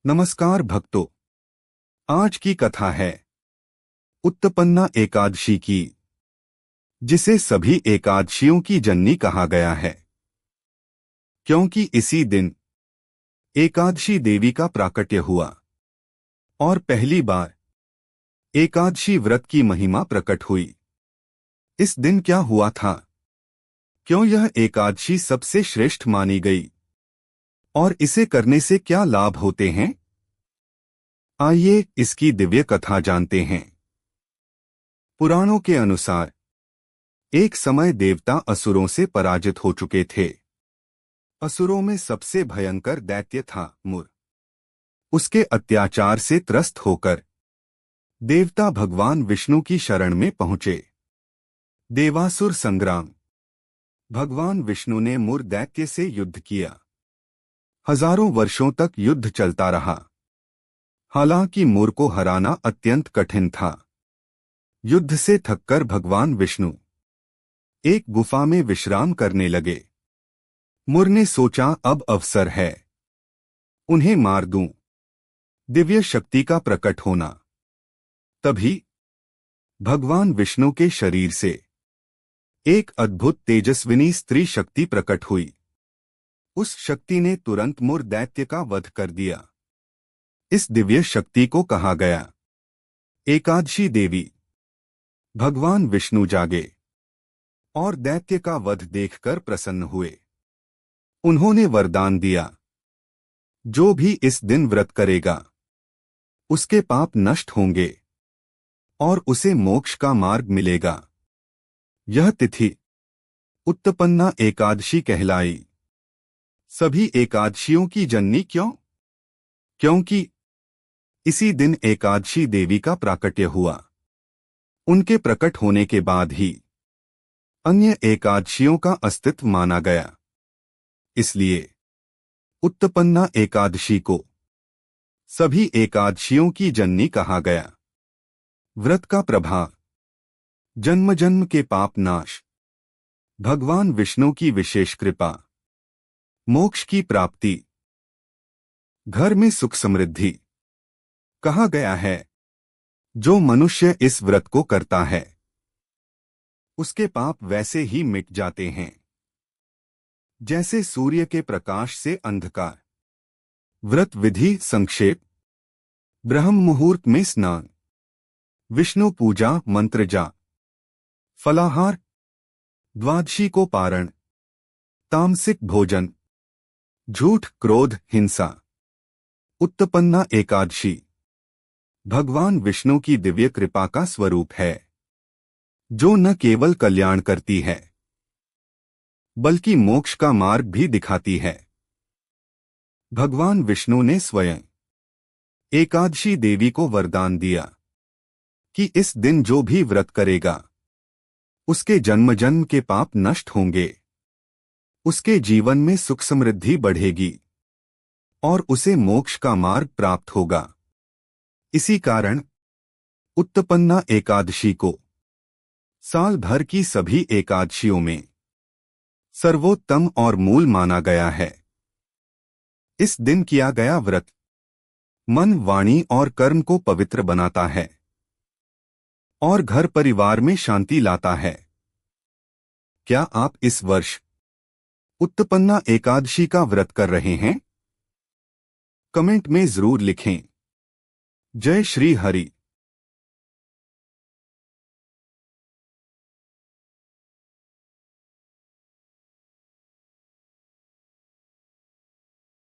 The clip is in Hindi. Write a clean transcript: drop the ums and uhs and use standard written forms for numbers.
नमस्कार भक्तों। आज की कथा है उत्तपन्ना एकादशी की, जिसे सभी एकादशियों की जननी कहा गया है, क्योंकि इसी दिन एकादशी देवी का प्राकट्य हुआ और पहली बार एकादशी व्रत की महिमा प्रकट हुई। इस दिन क्या हुआ था, क्यों यह एकादशी सबसे श्रेष्ठ मानी गई और इसे करने से क्या लाभ होते हैं, आइए इसकी दिव्य कथा जानते हैं। पुराणों के अनुसार एक समय देवता असुरों से पराजित हो चुके थे। असुरों में सबसे भयंकर दैत्य था मुर। उसके अत्याचार से त्रस्त होकर देवता भगवान विष्णु की शरण में पहुंचे। देवासुर संग्राम। भगवान विष्णु ने मुर दैत्य से युद्ध किया। हजारों वर्षों तक युद्ध चलता रहा। हालांकि मुर को हराना अत्यंत कठिन था। युद्ध से थककर भगवान विष्णु एक गुफा में विश्राम करने लगे। मुर ने सोचा, अब अवसर है, उन्हें मार दूं। दिव्य शक्ति का प्रकट होना। तभी भगवान विष्णु के शरीर से एक अद्भुत तेजस्विनी स्त्री शक्ति प्रकट हुई। उस शक्ति ने तुरंत मुर दैत्य का वध कर दिया। इस दिव्य शक्ति को कहा गया एकादशी देवी। भगवान विष्णु जागे और दैत्य का वध देखकर प्रसन्न हुए। उन्होंने वरदान दिया, जो भी इस दिन व्रत करेगा उसके पाप नष्ट होंगे और उसे मोक्ष का मार्ग मिलेगा। यह तिथि उत्तपन्ना एकादशी कहलाई। सभी एकादशियों की जननी क्यों? क्योंकि इसी दिन एकादशी देवी का प्राकट्य हुआ। उनके प्रकट होने के बाद ही अन्य एकादशियों का अस्तित्व माना गया। इसलिए उत्तपन्ना एकादशी को सभी एकादशियों की जननी कहा गया। व्रत का प्रभाव। जन्म जन्म के पाप नाश, भगवान विष्णु की विशेष कृपा, मोक्ष की प्राप्ति, घर में सुख समृद्धि। कहा गया है, जो मनुष्य इस व्रत को करता है उसके पाप वैसे ही मिट जाते हैं जैसे सूर्य के प्रकाश से अंधकार। व्रत विधि संक्षेप। ब्रह्म मुहूर्त में स्नान, विष्णु पूजा मंत्र जाप, फलाहार, द्वादशी को पारण, तामसिक भोजन, झूठ क्रोध हिंसा। उत्तपन्ना एकादशी भगवान विष्णु की दिव्य कृपा का स्वरूप है, जो न केवल कल्याण करती है बल्कि मोक्ष का मार्ग भी दिखाती है। भगवान विष्णु ने स्वयं एकादशी देवी को वरदान दिया कि इस दिन जो भी व्रत करेगा उसके जन्म जन्म के पाप नष्ट होंगे, उसके जीवन में सुख समृद्धि बढ़ेगी और उसे मोक्ष का मार्ग प्राप्त होगा। इसी कारण उत्तपन्ना एकादशी को साल भर की सभी एकादशियों में सर्वोत्तम और मूल माना गया है। इस दिन किया गया व्रत मन, वाणी और कर्म को पवित्र बनाता है और घर परिवार में शांति लाता है। क्या आप इस वर्ष उत्तपन्ना एकादशी का व्रत कर रहे हैं? कमेंट में जरूर लिखें। जय श्री हरि।